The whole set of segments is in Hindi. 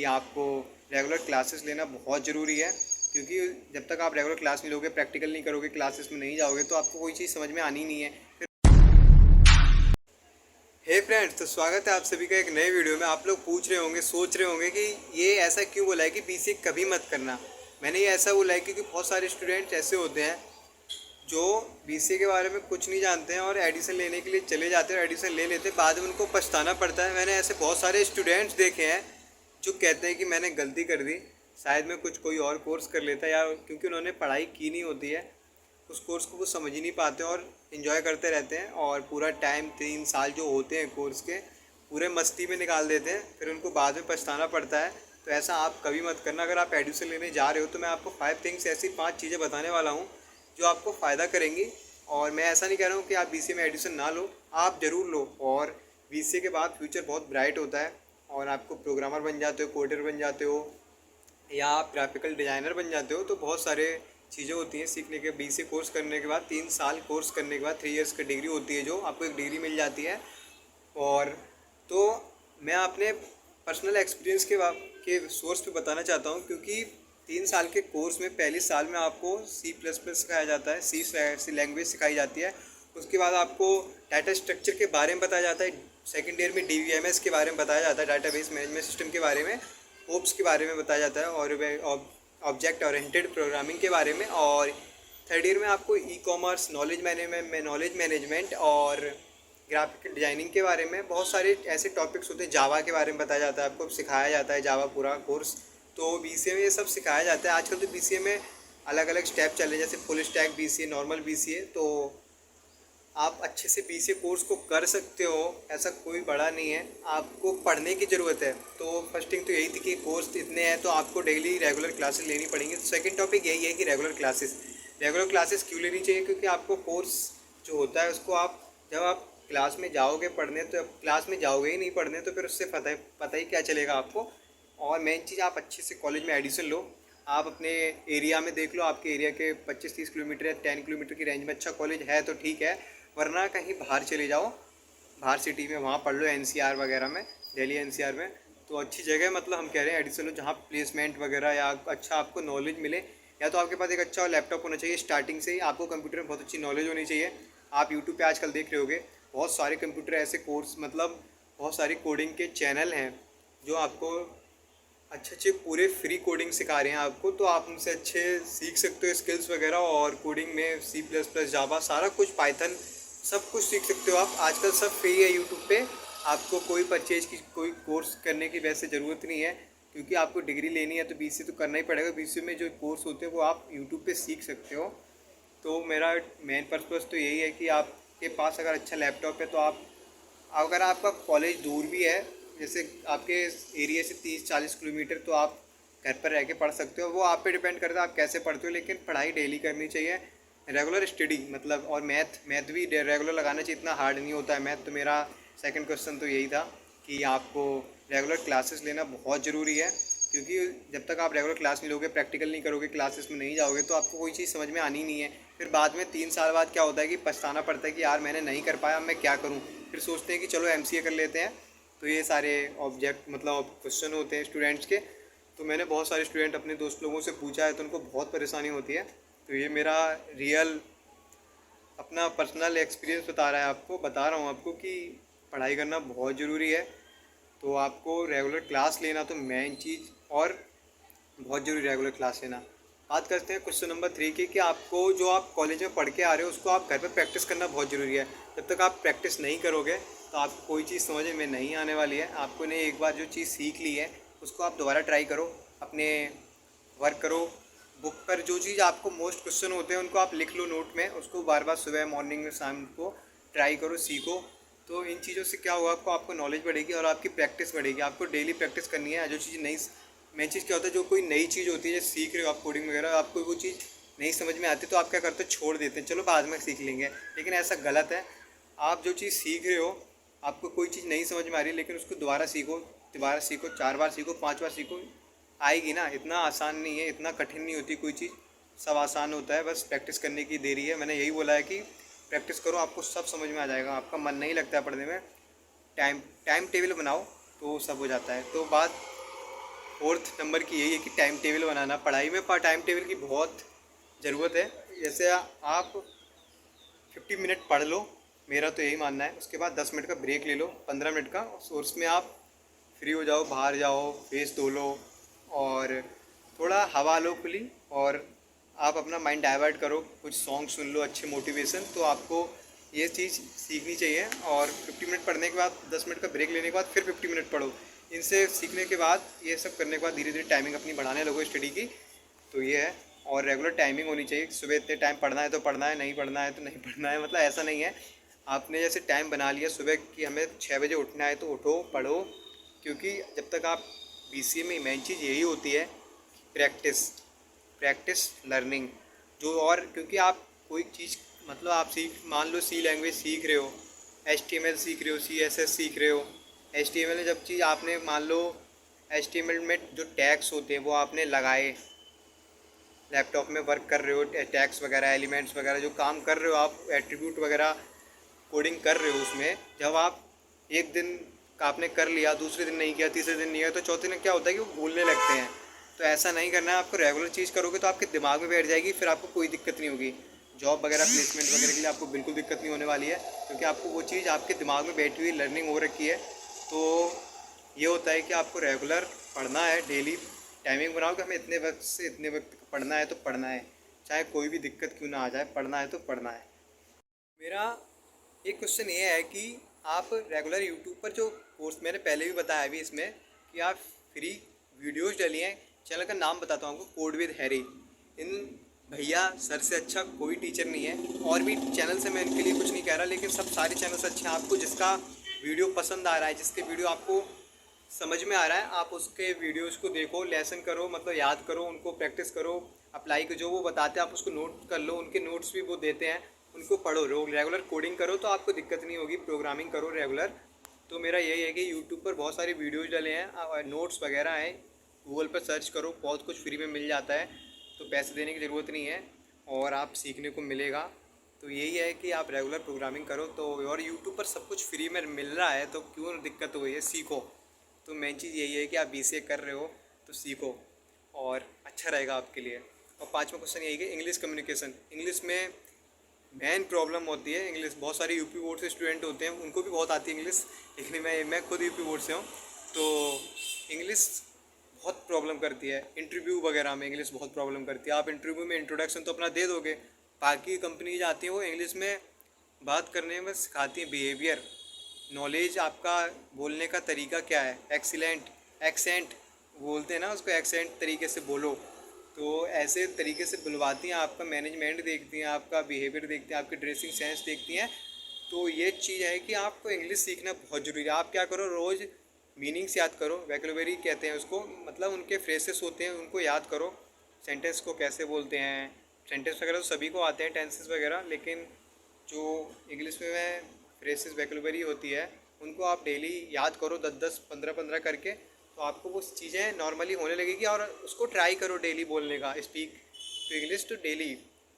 कि आपको रेगुलर क्लासेस लेना बहुत ज़रूरी है, क्योंकि जब तक आप रेगुलर क्लास नहीं लोगे, प्रैक्टिकल नहीं करोगे, क्लासेस में नहीं जाओगे, तो आपको कोई चीज़ समझ में आनी नहीं है। हे फ्रेंड्स, तो स्वागत है आप सभी का एक नए वीडियो में। आप लोग पूछ रहे होंगे, सोच रहे होंगे कि ये ऐसा क्यों बोला है कि बीसीए कभी मत करना। मैंने ये ऐसा बोला है क्योंकि बहुत सारे स्टूडेंट्स ऐसे होते हैं जो बीसीए के बारे में कुछ नहीं जानते हैं और एडिशन लेने के लिए चले जाते हैं और एडिशन ले लेते हैं, बाद में उनको पछताना पड़ता है। मैंने ऐसे बहुत सारे स्टूडेंट्स देखे हैं जो कहते हैं कि मैंने गलती कर दी, शायद मैं कुछ कोई और कोर्स कर लेता, या क्योंकि उन्होंने पढ़ाई की नहीं होती है, उस कोर्स को वो समझ ही नहीं पाते और इन्जॉय करते रहते हैं और पूरा टाइम 3 साल जो होते हैं कोर्स के पूरे मस्ती में निकाल देते हैं, फिर उनको बाद में पछताना पड़ता है। तो ऐसा आप कभी मत करना। अगर आप एडमिशन लेने जा रहे हो तो मैं आपको 5 थिंग्स, ऐसी 5 चीज़ें बताने वाला हूँ जो आपको फ़ायदा करेंगी। और मैं ऐसा नहीं कह रहा हूँ कि आप बीसीए में एडमिशन ना लो, आप ज़रूर लो। और बीसीए के बाद फ्यूचर बहुत ब्राइट होता है और आपको प्रोग्रामर बन जाते हो, कोडर बन जाते हो, या आप ग्राफिकल डिज़ाइनर बन जाते हो। तो बहुत सारे चीज़ें होती हैं सीखने के। बीसीए कोर्स करने के बाद 3 साल कोर्स करने के बाद 3 इयर्स की डिग्री होती है, जो आपको एक डिग्री मिल जाती है। और तो मैं अपने पर्सनल एक्सपीरियंस के सोर्स पे बताना चाहता हूँ, क्योंकि 3 साल के कोर्स में पहले साल में आपको C++ सिखाया जाता है, सी लैंग्वेज सिखाई जाती है। उसके बाद आपको डाटा स्ट्रक्चर के बारे में बताया जाता है। सेकेंड ईयर में DBMS के बारे में बताया जाता है, डाटाबेस मैनेजमेंट सिस्टम के बारे में। ओप्स के बारे में बताया जाता है और ऑब्जेक्ट ओरिएंटेड प्रोग्रामिंग के बारे में। और थर्ड ईयर में आपको ई-कॉमर्स, नॉलेज मैनेजमेंट और ग्राफिक डिज़ाइनिंग के बारे में बहुत सारे ऐसे टॉपिक्स होते हैं। जावा के बारे में बताया जाता है, आपको सिखाया जाता है जावा पूरा कोर्स। तो बीसीए में ये सब सिखाया जाता है। आजकल तो बीसीए में अलग अलग स्टेप चल रहे हैं, जैसे full stack BCA, normal BCA. तो आप अच्छे से बीसीए कोर्स को कर सकते हो, ऐसा कोई बड़ा नहीं है। आपको पढ़ने की ज़रूरत है। तो फर्स्ट थिंग तो यही थी कि कोर्स इतने हैं तो आपको डेली रेगुलर क्लासेस लेनी पड़ेंगी। तो सेकंड टॉपिक यही है कि रेगुलर क्लासेस क्यों लेनी चाहिए, क्योंकि आपको कोर्स जो होता है उसको आप जब आप क्लास में जाओगे पढ़ने, तो क्लास में जाओगे ही नहीं पढ़ने, तो फिर उससे पता ही क्या चलेगा आपको। और मेन चीज़, आप अच्छे से कॉलेज में एडमिशन लो। आप अपने एरिया में देख लो, आपके एरिया के 25-30 किलोमीटर या 10 किलोमीटर की रेंज में अच्छा कॉलेज है तो ठीक है, वरना कहीं बाहर चले जाओ, बाहर सिटी में, वहाँ पढ़ लो, एनसीआर वगैरह में, दिल्ली एनसीआर में। तो अच्छी जगह है, मतलब हम कह रहे हैं एडिशन लो जहाँ प्लेसमेंट वगैरह या अच्छा आपको नॉलेज मिले। या तो आपके पास एक अच्छा लैपटॉप होना चाहिए, स्टार्टिंग से ही आपको कंप्यूटर में बहुत अच्छी नॉलेज होनी चाहिए। आप यूट्यूब पे आजकल देख रहे होगे बहुत सारे कंप्यूटर ऐसे कोर्स, मतलब बहुत सारी कोडिंग के चैनल हैं जो आपको अच्छे अच्छे पूरे फ्री कोडिंग सिखा रहे हैं आपको। तो आप उनसे अच्छे सीख सकते हो स्किल्स वगैरह। और कोडिंग में C++, जावा, सारा कुछ, पाइथन, सब कुछ सीख सकते हो आप। आजकल सब फ्री है यूट्यूब पे। आपको कोई परचेज की, कोई कोर्स करने की वैसे ज़रूरत नहीं है, क्योंकि आपको डिग्री लेनी है तो बीसीए तो करना ही पड़ेगा। बीसीए में जो कोर्स होते हैं वो आप यूट्यूब पे सीख सकते हो। तो मेरा मेन पर्पज़ तो यही है कि आपके पास अगर अच्छा लैपटॉप है तो आप, अगर आपका कॉलेज दूर भी है, जैसे आपके एरिया से 30-40 किलोमीटर, तो आप घर पर रह के पढ़ सकते हो। वो आप पे डिपेंड करता है आप कैसे पढ़ते हो, लेकिन पढ़ाई डेली करनी चाहिए, रेगुलर स्टडी मतलब। और मैथ भी रेगुलर लगाना चाहिए, इतना हार्ड नहीं होता है मैथ। तो मेरा सेकंड क्वेश्चन तो यही था कि आपको रेगुलर क्लासेस लेना बहुत ज़रूरी है, क्योंकि जब तक आप रेगुलर क्लास नहीं लोगे, प्रैक्टिकल नहीं करोगे, क्लासेस में नहीं जाओगे, तो आपको कोई चीज़ समझ में आनी नहीं है। फिर बाद में 3 साल बाद क्या होता है कि पछताना पड़ता है कि यार मैंने नहीं कर पाया, अब मैं क्या करूँ। फिर सोचते हैं कि चलो एमसीए कर लेते हैं। तो ये सारे ऑब्जेक्ट मतलब क्वेश्चन होते हैं स्टूडेंट्स के। तो मैंने बहुत सारे स्टूडेंट अपने दोस्त लोगों से पूछा है, तो उनको बहुत परेशानी होती है। तो ये मेरा रियल अपना पर्सनल एक्सपीरियंस बता रहा हूँ आपको कि पढ़ाई करना बहुत ज़रूरी है। तो आपको रेगुलर क्लास लेना तो मेन चीज़, और बहुत ज़रूरी रेगुलर क्लास लेना। बात करते हैं क्वेश्चन नंबर 3 की, कि आपको जो आप कॉलेज में पढ़ के आ रहे हो उसको आप घर पे प्रैक्टिस करना बहुत ज़रूरी है। जब तक आप प्रैक्टिस नहीं करोगे तो आपको कोई चीज़ समझ में नहीं आने वाली है। आपको ने एक बार जो चीज़ सीख ली है उसको आप दोबारा ट्राई करो, अपने वर्क करो, बुक पर जो चीज़ आपको मोस्ट क्वेश्चन होते हैं उनको आप लिख लो नोट में, उसको बार बार सुबह, मॉर्निंग में, शाम को ट्राई करो, सीखो। तो इन चीज़ों से क्या होगा, आपको नॉलेज बढ़ेगी और आपकी प्रैक्टिस बढ़ेगी। आपको डेली प्रैक्टिस करनी है। जो चीज़ नई, मेन चीज़ क्या होता है, जो कोई नई चीज़ होती है, जैसे सीख रहे हो आप कोडिंग वगैरह, आपको वो चीज़ नहीं समझ में आती तो आप क्या करते हो, छोड़ देते हैं, चलो बाद में सीख लेंगे। लेकिन ऐसा गलत है। आप जो चीज़ सीख रहे हो, आपको कोई चीज़ नहीं समझ में आ रही, लेकिन उसको दोबारा सीखो, दोबारा सीखो, 4 बार सीखो, 5 बार सीखो, आएगी ना। इतना आसान नहीं है, इतना कठिन नहीं होती कोई चीज़, सब आसान होता है, बस प्रैक्टिस करने की देरी है। मैंने यही बोला है कि प्रैक्टिस करो, आपको सब समझ में आ जाएगा। आपका मन नहीं लगता है पढ़ने में, टाइम टाइम टेबल बनाओ तो सब हो जाता है। तो बात फोर्थ नंबर की यही है कि टाइम टेबल बनाना। पढ़ाई में टाइम टेबल की बहुत ज़रूरत है। जैसे आप 50 मिनट पढ़ लो, मेरा तो यही मानना है। उसके बाद 10 मिनट का ब्रेक ले लो, 15 मिनट का, और उसमें आप फ्री हो जाओ, बाहर जाओ, फेस धो लो और थोड़ा हवा लो खुली, और आप अपना माइंड डाइवर्ट करो, कुछ सॉन्ग सुन लो अच्छे मोटिवेशन। तो आपको ये चीज़ सीखनी चाहिए। और 50 मिनट पढ़ने के बाद 10 मिनट का ब्रेक लेने के बाद फिर 50 मिनट पढ़ो। इनसे सीखने के बाद, ये सब करने के बाद धीरे धीरे टाइमिंग अपनी बढ़ाने लगो स्टडी की। तो ये है। और रेगुलर टाइमिंग होनी चाहिए। सुबह इतने टाइम पढ़ना है तो पढ़ना है, नहीं पढ़ना है तो नहीं पढ़ना है, मतलब ऐसा नहीं है। आपने जैसे टाइम बना लिया सुबह कि हमें 6 बजे उठना है तो उठो, पढ़ो। क्योंकि जब तक आप बीसीए में मेन चीज़ यही होती है, प्रैक्टिस, प्रैक्टिस लर्निंग। जो और क्योंकि आप कोई चीज़, मतलब आप मान लो सी लैंग्वेज सीख रहे हो, HTML सीख रहे हो, CSS सीख रहे हो। HTML में जब चीज़ आपने मान लो, HTML में जो टैग्स होते हैं वो आपने लगाए, लैपटॉप में वर्क कर रहे हो, टैग्स वगैरह, एलिमेंट्स वगैरह जो काम कर रहे हो आप, एट्रीब्यूट वगैरह कोडिंग कर रहे हो उसमें, जब आप एक दिन का आपने कर लिया, दूसरे दिन नहीं किया, तीसरे दिन नहीं किया, तो चौथे दिन क्या होता है कि वो भूलने लगते हैं। तो ऐसा नहीं करना है। आपको रेगुलर चीज़ करोगे तो आपके दिमाग में बैठ जाएगी, फिर आपको कोई दिक्कत नहीं होगी। जॉब वगैरह, प्लेसमेंट वगैरह के लिए आपको बिल्कुल दिक्कत नहीं होने वाली है, क्योंकि आपको वो चीज़ आपके दिमाग में बैठी हुई लर्निंग हो रखी है। तो ये होता है कि आपको रेगुलर पढ़ना है, डेली टाइमिंग बनाओ कि हमें इतने वक्त से इतने वक्त पढ़ना है तो पढ़ना है, चाहे कोई भी दिक्कत क्यों ना आ जाए, पढ़ना है तो पढ़ना है। मेरा एक क्वेश्चन ये है कि आप रेगुलर यूट्यूब पर जो कोर्स, मैंने पहले भी बताया अभी इसमें, कि आप फ्री वीडियोस डाली हैं। चैनल का नाम बताता हूँ आपको, कोड विद हैरी। इन भैया सर से अच्छा कोई टीचर नहीं है। और भी चैनल से मैं इनके लिए कुछ नहीं कह रहा, लेकिन सब सारे चैनल्स अच्छे हैं। आपको जिसका वीडियो पसंद आ रहा है, जिसके वीडियो आपको समझ में आ रहा है, आप उसके वीडियोस को देखो, लेसन करो, मतलब याद करो, उनको प्रैक्टिस करो, अप्लाई को जो वो बताते हैं आप उसको नोट कर लो। उनके नोट्स भी वो देते हैं, उनको पढ़ो। रेगुलर कोडिंग करो तो आपको दिक्कत नहीं होगी, प्रोग्रामिंग करो रेगुलर। तो मेरा यही है कि यूट्यूब पर बहुत सारे वीडियोज़ डले हैं, नोट्स वगैरह हैं, गूगल पर सर्च करो, बहुत कुछ फ्री में मिल जाता है। तो पैसे देने की ज़रूरत नहीं है, और आप सीखने को मिलेगा। तो यही है कि आप रेगुलर प्रोग्रामिंग करो। तो और यूट्यूब पर सब कुछ फ्री में मिल रहा है, तो क्यों दिक्कत हो गई है, सीखो। तो मेन चीज़ यही है कि आप BCA कर रहे हो तो सीखो, और अच्छा रहेगा आपके लिए। और पांचवा क्वेश्चन यही है कि इंग्लिश कम्युनिकेशन। इंग्लिश में मेन प्रॉब्लम होती है इंग्लिश। बहुत सारे यूपी बोर्ड से स्टूडेंट होते हैं, उनको भी बहुत आती है इंग्लिश, लेकिन मैं खुद यूपी बोर्ड से हूँ। तो इंग्लिश बहुत प्रॉब्लम करती है। इंटरव्यू वगैरह में इंग्लिश बहुत प्रॉब्लम करती है। आप इंटरव्यू में इंट्रोडक्शन तो अपना दे दोगे, बाकी कंपनी जाती है वो इंग्लिश में बात करने में सिखाती है बिहेवियर, नॉलेज, आपका बोलने का तरीका क्या है, एक्सीलेंट, एक्सेंट बोलते हैं ना उसको, एक्सेंट तरीके से बोलो। तो ऐसे तरीके से बुलवाती हैं, आपका मैनेजमेंट देखती हैं, आपका बिहेवियर देखती हैं, आपकी ड्रेसिंग सेंस देखती हैं। तो ये चीज़ है कि आपको इंग्लिश सीखना बहुत ज़रूरी है। आप क्या करो, रोज़ मीनिंग्स याद करो, वैकेबलरी कहते हैं उसको, मतलब उनके फ्रेसेस होते हैं उनको याद करो। सेंटेंस को कैसे बोलते हैं, सेंटेंस वगैरह तो सभी को आते हैं, टेंसेस वगैरह, लेकिन जो इंग्लिश में फ्रेसेस वैकेबलरी होती है उनको आप डेली याद करो, 10-10, 15-15 करके। तो आपको वो चीज़ें नॉर्मली होने लगेगी। और उसको ट्राई करो डेली बोलने का, speak to English to daily.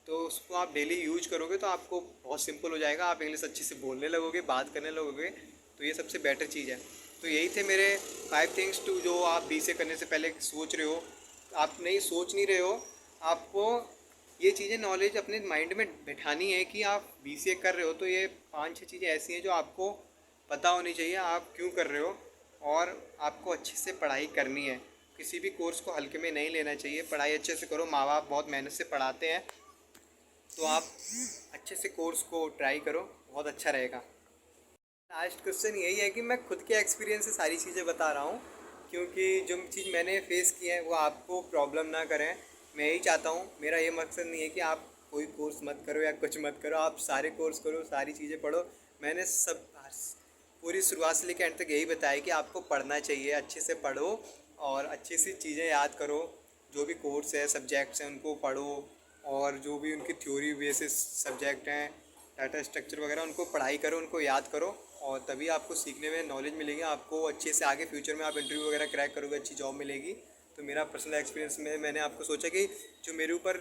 तो उसको आप डेली यूज करोगे तो आपको बहुत सिंपल हो जाएगा, आप इंग्लिश अच्छे से बोलने लगोगे, बात करने लगोगे। तो ये सबसे बेटर चीज़ है। तो यही थे मेरे 5 थिंग्स टू, जो आप BCA करने से पहले सोच रहे हो, आप नहीं सोच नहीं रहे हो, आपको ये चीज़ें नॉलेज अपने माइंड में बैठानी है कि आप BCA कर रहे हो। तो ये 5-6 चीज़ें ऐसी हैं जो आपको पता होनी चाहिए आप क्यों कर रहे हो, और आपको अच्छे से पढ़ाई करनी है। किसी भी कोर्स को हल्के में नहीं लेना चाहिए, पढ़ाई अच्छे से करो। माँ बाप बहुत मेहनत से पढ़ाते हैं, तो आप अच्छे से कोर्स को ट्राई करो, बहुत अच्छा रहेगा। लास्ट क्वेश्चन यही है कि मैं खुद के एक्सपीरियंस से सारी चीज़ें बता रहा हूँ, क्योंकि जो चीज़ मैंने फेस की है वो आपको प्रॉब्लम ना करें। मैं यही चाहता हूँ, मेरा ये मकसद नहीं है कि आप कोई कोर्स मत करो या कुछ मत करो, आप सारे कोर्स करो, सारी चीज़ें पढ़ो। मैंने सब पूरी शुरुआत से लेकर एंड तक यही बताया कि आपको पढ़ना चाहिए, अच्छे से पढ़ो और अच्छी सी चीज़ें याद करो। जो भी कोर्स है, सब्जेक्ट्स हैं, उनको पढ़ो, और जो भी उनकी थ्योरी बेसिस सब्जेक्ट हैं, डाटा स्ट्रक्चर वगैरह, उनको पढ़ाई करो, उनको याद करो, और तभी आपको सीखने में नॉलेज मिलेगी। आपको अच्छे से आगे फ्यूचर में आप इंटरव्यू वगैरह क्रैक करोगे, अच्छी जॉब मिलेगी। तो मेरा पर्सनल एक्सपीरियंस में मैंने आपको सोचा कि जो मेरे ऊपर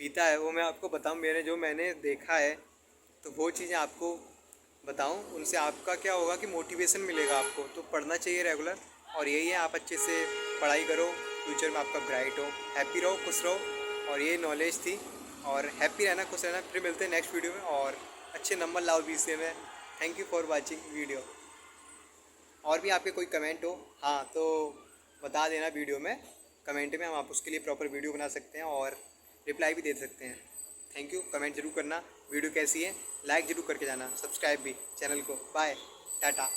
बीता है वो मैं आपको बताऊं, मैंने देखा है, तो वो चीज़ें आपको बताऊं। उनसे आपका क्या होगा कि मोटिवेशन मिलेगा आपको। तो पढ़ना चाहिए रेगुलर, और यही है, आप अच्छे से पढ़ाई करो, फ्यूचर में आपका ब्राइट हो, हैप्पी रहो, खुश रहो। और ये नॉलेज थी, और हैप्पी रहना, खुश रहना। फिर मिलते हैं नेक्स्ट वीडियो में, और अच्छे नंबर लाओ BCA में। Thank you for watching video. और भी आपके कोई कमेंट हो हाँ तो बता देना वीडियो में, कमेंट में, हम आप उसके लिए प्रॉपर वीडियो बना सकते हैं और रिप्लाई भी दे सकते हैं। Thank you. कमेंट जरूर करना वीडियो कैसी है, लाइक ज़रूर करके जाना, सब्सक्राइब भी चैनल को। बाय, टाटा।